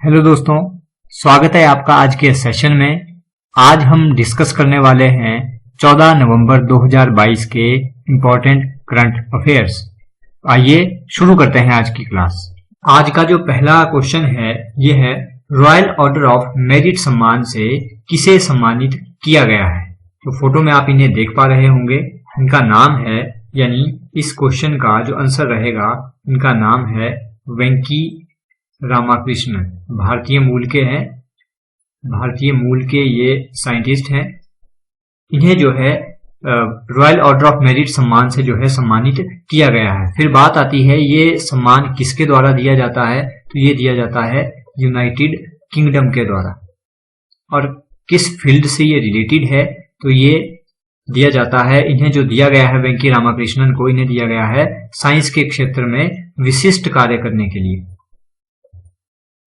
Hello दोस्तों, स्वागत है आपका आज के सेशन में। आज हम डिस्कस करने वाले हैं 14 नवंबर 2022 के इम्पोर्टेंट करंट अफेयर्स। आइए शुरू करते हैं आज की क्लास। आज का जो पहला क्वेश्चन है ये है, रॉयल ऑर्डर ऑफ मेरिट सम्मान से किसे सम्मानित किया गया है। तो फोटो में आप इन्हें देख पा रहे होंगे, इनका नाम है, यानी इस क्वेश्चन का जो आंसर रहेगा इनका नाम है वेंकी रामाकृष्णन। भारतीय मूल के हैं, भारतीय मूल के ये साइंटिस्ट हैं। इन्हें जो है रॉयल ऑर्डर ऑफ मेरिट सम्मान से जो है सम्मानित किया गया है। फिर बात आती है ये सम्मान किसके द्वारा दिया जाता है, तो ये दिया जाता है यूनाइटेड किंगडम के द्वारा। और किस फील्ड से ये रिलेटेड है, तो ये दिया जाता है, इन्हें जो दिया गया है वेंकी रामाकृष्णन को, इन्हें दिया गया है साइंस के क्षेत्र में विशिष्ट कार्य करने के लिए।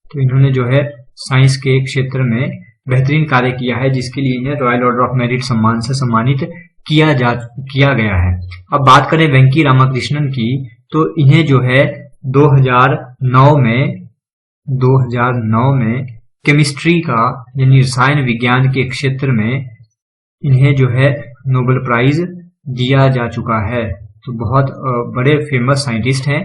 तो इन्होंने जो है साइंस के क्षेत्र में बेहतरीन कार्य किया है, जिसके लिए इन्हें रॉयल ऑर्डर ऑफ मेरिट सम्मान से सम्मानित किया गया है। अब बात करें वेंकी रामाकृष्णन की, तो इन्हें जो है 2009 में केमिस्ट्री का यानी रसायन विज्ञान के क्षेत्र में इन्हें जो है नोबेल प्राइज दिया जा चुका है। तो बहुत बड़े फेमस साइंटिस्ट हैं।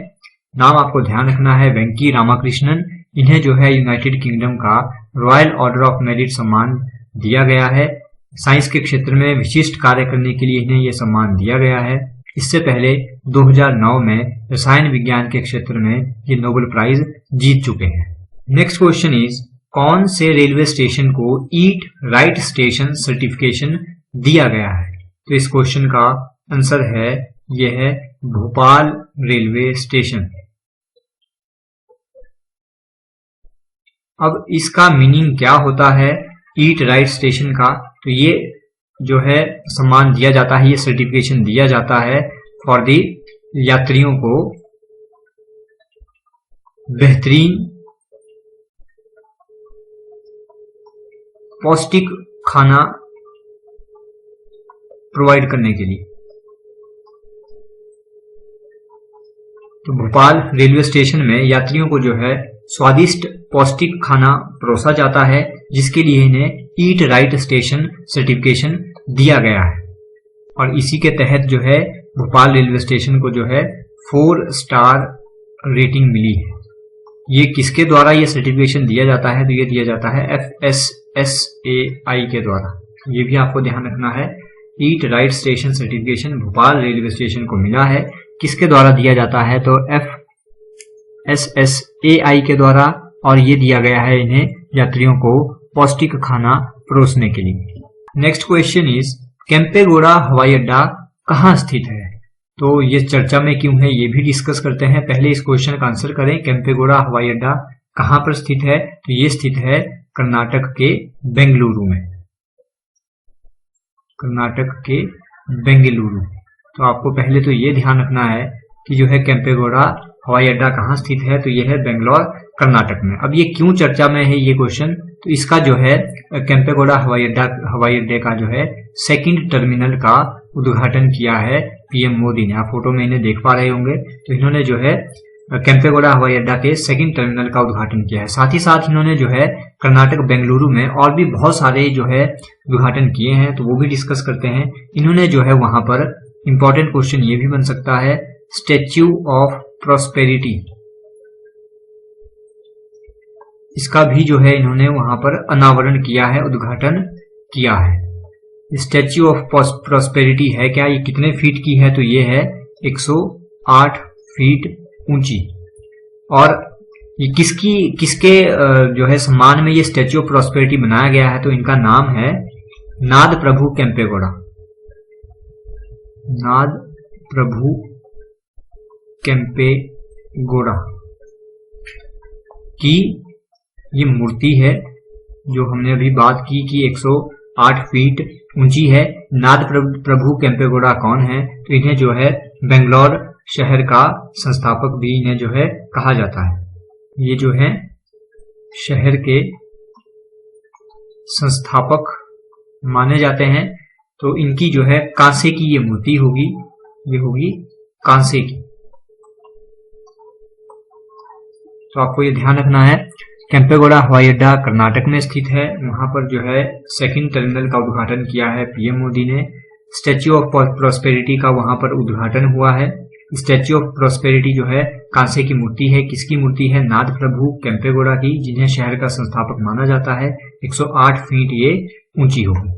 नाम आपको ध्यान रखना है वेंकी रामाकृष्णन। इन्हें जो है यूनाइटेड किंगडम का रॉयल ऑर्डर ऑफ मेरिट सम्मान दिया गया है। साइंस के क्षेत्र में विशिष्ट कार्य करने के लिए इन्हें यह सम्मान दिया गया है। इससे पहले 2009 में रसायन विज्ञान के क्षेत्र में ये नोबेल प्राइज जीत चुके हैं। नेक्स्ट क्वेश्चन इज, कौन से रेलवे स्टेशन को ईट राइट स्टेशन सर्टिफिकेशन दिया गया है। तो इस क्वेश्चन का आंसर है, यह है भोपाल रेलवे स्टेशन। अब इसका मीनिंग क्या होता है ईट राइट स्टेशन का, तो ये जो है सम्मान दिया जाता है, ये सर्टिफिकेशन दिया जाता है फॉर दी यात्रियों को बेहतरीन पौष्टिक खाना प्रोवाइड करने के लिए। तो भोपाल रेलवे स्टेशन में यात्रियों को जो है स्वादिष्ट पौष्टिक खाना परोसा जाता है, जिसके लिए इन्हें ईट राइट स्टेशन सर्टिफिकेशन दिया गया है। और इसी के तहत जो है भोपाल रेलवे स्टेशन को जो है 4 स्टार रेटिंग मिली है। ये किसके द्वारा ये सर्टिफिकेशन दिया जाता है, तो ये दिया जाता है FSSAI के द्वारा। ये भी आपको ध्यान रखना है, eat right station certification Bhopal railway station को मिला है। किसके द्वारा दिया जाता है, तो FSSAI के द्वारा, और ये दिया गया है इन्हें यात्रियों को पौष्टिक खाना परोसने के लिए। नेक्स्ट क्वेश्चन इज, केम्पेगौड़ा हवाई अड्डा कहाँ स्थित है। तो ये चर्चा में क्यों है ये भी डिस्कस करते हैं। पहले इस क्वेश्चन का आंसर करें, केम्पेगौड़ा हवाई अड्डा कहाँ पर स्थित है, तो ये स्थित है कर्नाटक के बेंगलुरु में। कर्नाटक के बेंगलुरु। तो आपको पहले तो ये ध्यान रखना है कि जो है केम्पेगौड़ा हवाई अड्डा कहाँ स्थित है, तो ये है बेंगलोर कर्नाटक में। अब ये क्यों चर्चा में है ये क्वेश्चन, तो इसका जो है केम्पेगौड़ा हवाई अड्डे का जो है सेकंड टर्मिनल का उद्घाटन किया है पीएम मोदी ने। आप फोटो में इन्हें देख पा रहे होंगे। तो इन्होंने जो है केम्पेगौड़ा हवाई अड्डा के सेकंड टर्मिनल का उद्घाटन किया है। साथ ही साथ इन्होंने जो है कर्नाटक बेंगलुरु में और भी बहुत सारे जो है उद्घाटन किए हैं, तो वो भी डिस्कस करते हैं। इन्होंने जो है वहां पर इंपॉर्टेंट क्वेश्चन ये भी बन सकता है, स्टैच्यू ऑफ प्रॉस्पेरिटी, इसका भी जो है इन्होंने वहां पर अनावरण किया है, उद्घाटन किया है। स्टैच्यू ऑफ प्रॉस्पेरिटी है क्या, ये कितने फीट की है, तो ये है 108 फीट ऊंची। और ये किसके जो है सम्मान में ये स्टैच्यू ऑफ प्रॉस्पेरिटी बनाया गया है, तो इनका नाम है नाद प्रभु केम्पेगौड़ा। नाद प्रभु केम्पेगौड़ा की ये मूर्ति है, जो हमने अभी बात की कि 108 फीट ऊंची है। नाद प्रभु केम्पेगौड़ा कौन है, तो इन्हें जो है बेंगलोर शहर का संस्थापक भी इन्हें जो है कहा जाता है। ये जो है शहर के संस्थापक माने जाते हैं। तो इनकी जो है कांसे की ये मूर्ति होगी, ये होगी कांसे की। तो आपको ये ध्यान रखना है केम्पेगौड़ा हवाई अड्डा कर्नाटक में स्थित है, वहां पर जो है सेकंड टर्मिनल का उद्घाटन किया है पीएम मोदी ने। स्टैच्यू ऑफ प्रॉस्पेरिटी का वहां पर उद्घाटन हुआ है। स्टैच्यू ऑफ प्रॉस्पेरिटी जो है कांसे की मूर्ति है, किसकी मूर्ति है? नाथ प्रभु केम्पेगौड़ा की, जिन्हें शहर का संस्थापक माना जाता है। 108 फीट ये ऊंची होगी।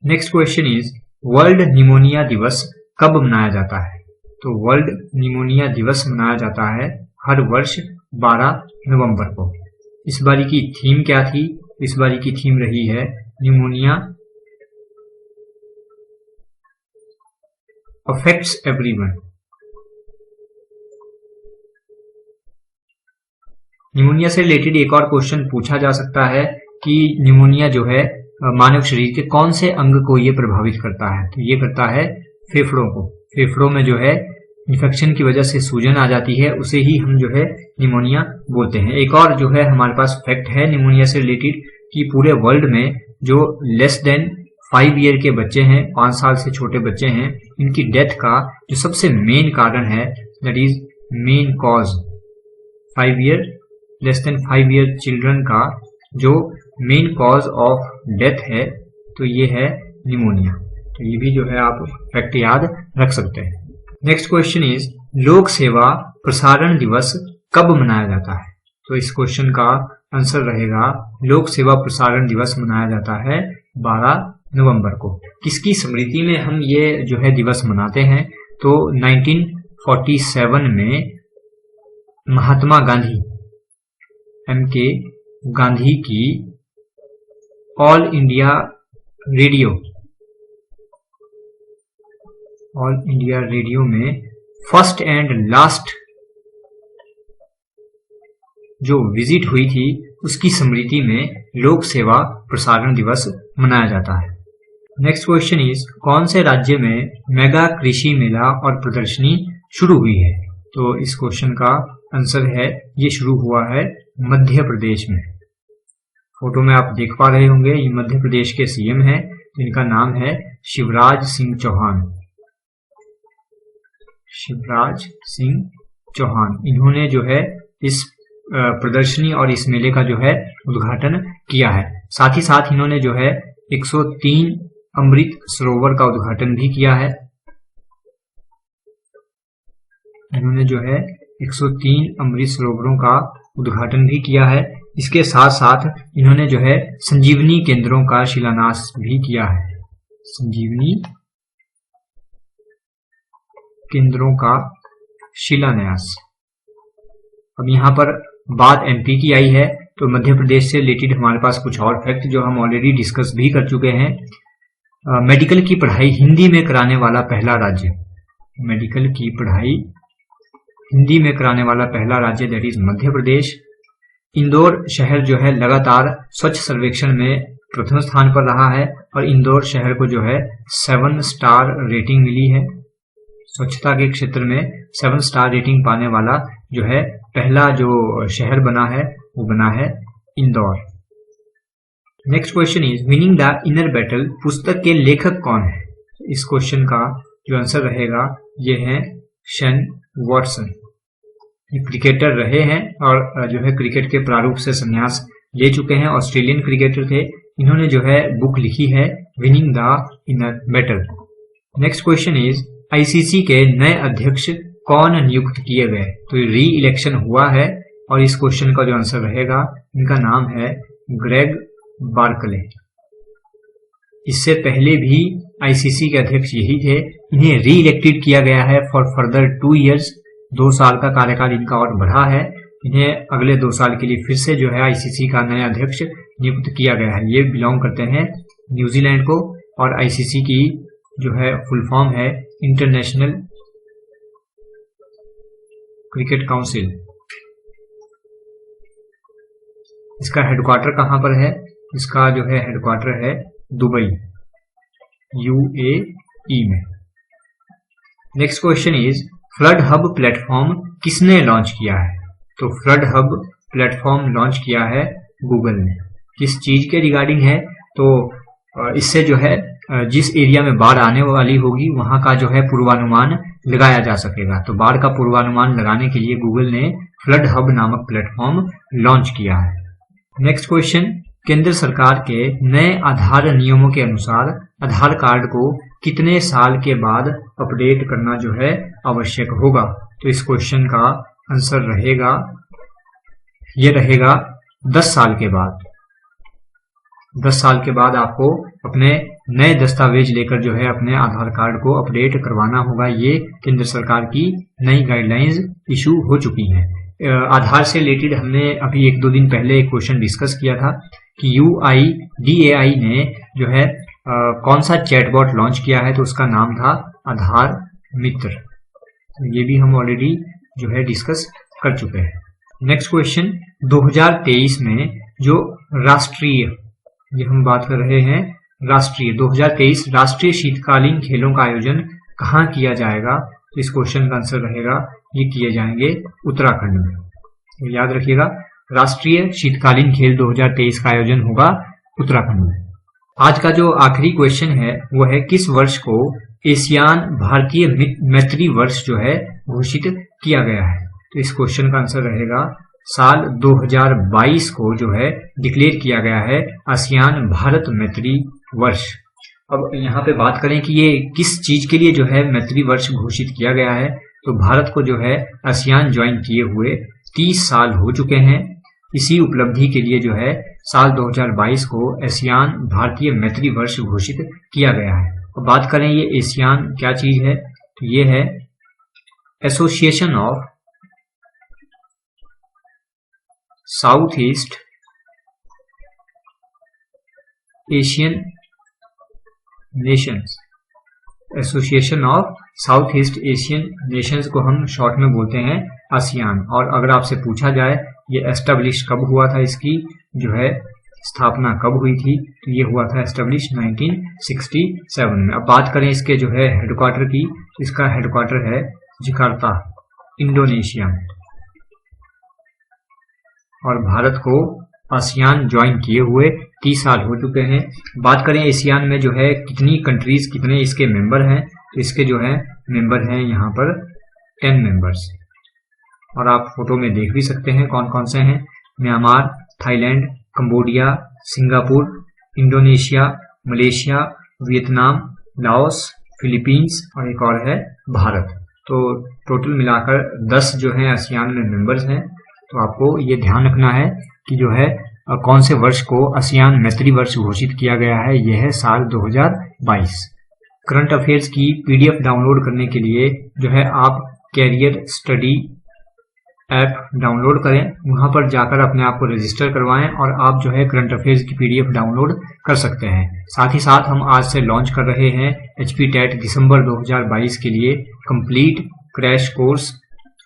Next question is world pneumonia दिवस कब मनाया जाता है? तो वर्ल्ड निमोनिया दिवस मनाया जाता है हर वर्ष 12 नवंबर को। इस बारी की थीम क्या थी? इस बारी की थीम रही है निमोनिया अफेक्ट्स एवरीवन। निमोनिया से रिलेटेड एक और क्वेश्चन पूछा जा सकता है कि निमोनिया जो है मानव शरीर के कौन से अंग को ये प्रभावित करता है? तो ये करता है फेफड़ों को। फेफड़ों में जो है इन्फेक्शन की वजह से सूजन आ जाती है, उसे ही हम जो है निमोनिया बोलते हैं। एक और जो है हमारे पास फैक्ट है निमोनिया से रिलेटेड कि पूरे वर्ल्ड में जो लेस देन 5 ईयर के बच्चे हैं, 5 साल से छोटे बच्चे हैं, इनकी डेथ का जो सबसे मेन कारण है, that is main cause, 5 year less than 5 year children का जो मेन कॉज ऑफ डेथ है, तो ये है निमोनिया। तो ये भी जो है आप फैक्ट याद रख सकते हैं। नेक्स्ट क्वेश्चन इज लोक सेवा प्रसारण दिवस कब मनाया जाता है? तो इस क्वेश्चन का आंसर रहेगा लोक सेवा प्रसारण दिवस मनाया जाता है 12 नवंबर को। किसकी स्मृति में हम ये जो है दिवस मनाते हैं? तो 1947 में महात्मा गांधी MK गांधी की ऑल इंडिया रेडियो में फर्स्ट एंड लास्ट जो विजिट हुई थी, उसकी स्मृति में लोक सेवा प्रसारण दिवस मनाया जाता है। नेक्स्ट क्वेश्चन इज कौन से राज्य में मेगा कृषि मेला और प्रदर्शनी शुरू हुई है? तो इस क्वेश्चन का आंसर है ये शुरू हुआ है मध्य प्रदेश में। फोटो में आप देख पा रहे होंगे ये मध्य प्रदेश के सीएम हैं, जिनका नाम है शिवराज सिंह चौहान। शिवराज सिंह चौहान, इन्होंने जो है इस प्रदर्शनी और इस मेले का जो है उद्घाटन किया है। साथ ही साथ इन्होंने जो है 103 अमृत सरोवर का उद्घाटन भी किया है। इन्होंने जो है 103 अमृत सरोवरों का उद्घाटन भी किया है। इसके साथ साथ इन्होंने जो है संजीवनी केंद्रों का शिलान्यास भी किया है। संजीवनी केंद्रों का शिलान्यास। अब यहाँ पर बात एमपी की आई है, तो मध्य प्रदेश से रिलेटेड हमारे पास कुछ और फैक्ट जो हम ऑलरेडी डिस्कस भी कर चुके हैं। मेडिकल की पढ़ाई हिंदी में कराने वाला पहला राज्य, मेडिकल की पढ़ाई हिंदी में कराने वाला पहला राज्य दैट इज मध्य प्रदेश। इंदौर शहर जो है लगातार स्वच्छ सर्वेक्षण में प्रथम स्थान पर रहा है और इंदौर शहर को जो है 7 स्टार रेटिंग मिली है। स्वच्छता के क्षेत्र में 7 स्टार रेटिंग पाने वाला जो है पहला जो शहर बना है वो बना है Indore. Next question is winning the inner battle पुस्तक के लेखक कौन है? इस क्वेश्चन का जो आंसर रहेगा ये है शेन वॉटसन। ये क्रिकेटर रहे हैं और जो है क्रिकेट के प्रारूप से संन्यास ले चुके हैं, ऑस्ट्रेलियन क्रिकेटर थे। इन्होंने जो है बुक लिखी है winning the inner battle. Next question is ICC के नए अध्यक्ष कौन नियुक्त किए गए? तो री इलेक्शन हुआ है और इस क्वेश्चन का जो आंसर रहेगा इनका नाम है ग्रेग बार्कले। इससे पहले भी आईसीसी के अध्यक्ष यही थे। इन्हें री इलेक्टेड किया गया है फॉर फर्दर 2 इयर्स। 2 साल का कार्यकाल इनका और बढ़ा है। इन्हें अगले 2 साल के लिए फिर से जो है आईसीसी का नया अध्यक्ष नियुक्त किया गया है। ये बिलोंग करते हैं न्यूजीलैंड को और आईसीसी की जो है फुल फॉर्म है इंटरनेशनल क्रिकेट काउंसिल। इसका हेडक्वार्टर कहां पर है? इसका जो है हेडक्वार्टर है दुबई, यूएई में। Next question is flood hub platform किसने लॉन्च किया है? तो फ्लड हब प्लेटफॉर्म लॉन्च किया है गूगल ने। किस चीज के रिगार्डिंग है? तो इससे जो है जिस एरिया में बाढ़ आने वाली होगी वहां का जो है पूर्वानुमान लगाया जा सकेगा। तो बाढ़ का पूर्वानुमान लगाने के लिए गूगल ने फ्लड हब नामक प्लेटफॉर्म लॉन्च किया है। नेक्स्ट क्वेश्चन, केंद्र सरकार के नए आधार नियमों के अनुसार आधार कार्ड को कितने साल के बाद अपडेट करना जो है आवश्यक होगा? तो इस क्वेश्चन का आंसर रहेगा, ये रहेगा 10 साल के बाद। 10 साल के बाद आपको अपने नए दस्तावेज लेकर जो है अपने आधार कार्ड को अपडेट करवाना होगा। ये केंद्र सरकार की नई गाइडलाइंस इशू हो चुकी हैं। आधार से रिलेटेड हमने अभी 1-2 दिन पहले एक क्वेश्चन डिस्कस किया था कि UIDAI ने जो है कौन सा चैटबॉट लॉन्च किया है, तो उसका नाम था आधार मित्र। ये भी हम ऑलरेडी जो है डिस्कस कर चुके हैं। नेक्स्ट क्वेश्चन, 2023 में जो राष्ट्रीय, ये हम बात कर रहे हैं राष्ट्रीय 2023 राष्ट्रीय शीतकालीन खेलों का आयोजन कहाँ किया जाएगा? तो इस क्वेश्चन का आंसर रहेगा, ये किए जाएंगे उत्तराखंड में। तो याद रखिएगा, राष्ट्रीय शीतकालीन खेल 2023 का आयोजन होगा उत्तराखंड में। आज का जो आखिरी क्वेश्चन है वो है, किस वर्ष को एशियान भारतीय मैत्री वर्ष जो है घोषित किया गया है? तो इस क्वेश्चन का आंसर रहेगा, साल 2022 को जो है डिक्लेयर किया गया है आसियान भारत मैत्री वर्ष। अब यहाँ पे बात करें कि ये किस चीज के लिए जो है मैत्री वर्ष घोषित किया गया है, तो भारत को जो है आसियान ज्वाइन किए हुए 30 साल हो चुके हैं। इसी उपलब्धि के लिए जो है साल 2022 को आसियान भारतीय मैत्री वर्ष घोषित किया गया है। तो बात करें ये आसियान क्या चीज है, तो ये है association of south east Asian Nations. Association of south east Asian Nations को हम शॉर्ट में बोलते हैं आसियान। और अगर आपसे पूछा जाए ये एस्टेब्लिश कब हुआ था, इसकी जो है स्थापना कब हुई थी, तो ये हुआ था एस्टेब्लिश 1967 में। अब बात करें इसके जो है हेडक्वार्टर की, इसका हेडक्वार्टर है जकार्ता, इंडोनेशिया। और भारत को आसियान ज्वाइन किए हुए 30 साल हो चुके हैं। बात करें एशियान में जो है कितनी कंट्रीज, कितने इसके मेंबर हैं, तो इसके जो है मेंबर हैं यहाँ पर 10 मेंबर्स। और आप फोटो में देख भी सकते हैं कौन कौन से हैं, Myanmar, Thailand, Cambodia, Singapore, Indonesia, Malaysia, Vietnam, Laos, Philippines और एक और है भारत। तो टोटल मिलाकर 10 जो है आसियान में मेंबर्स हैं। तो आपको ये ध्यान रखना है कि जो है कौन से वर्ष को आसियान मैत्री वर्ष घोषित किया गया है, यह है साल 2022। करंट अफेयर्स की PDF डाउनलोड करने के लिए जो है आप कैरियर स्टडी ऐप डाउनलोड करें, वहां पर जाकर अपने आप को रजिस्टर करवाएं और आप जो है करंट अफेयर्स की PDF डाउनलोड कर सकते हैं। साथ ही साथ हम आज से लॉन्च कर रहे हैं HP टेट दिसंबर 2022 के लिए complete crash course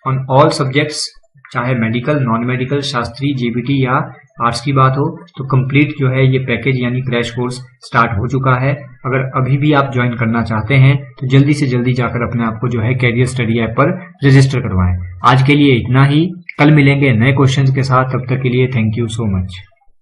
on all subjects, चाहे medical, non medical, Shastri, JBT या आर्ट्स की बात हो, तो कंप्लीट जो है ये पैकेज यानी क्रैश कोर्स स्टार्ट हो चुका है। अगर अभी भी आप ज्वाइन करना चाहते हैं तो जल्दी से जल्दी जाकर अपने आप को जो है कैरियर स्टडी ऐप पर रजिस्टर करवाएं। आज के लिए इतना ही, कल मिलेंगे नए क्वेश्चंस के साथ, तब तक के लिए थैंक यू सो मच।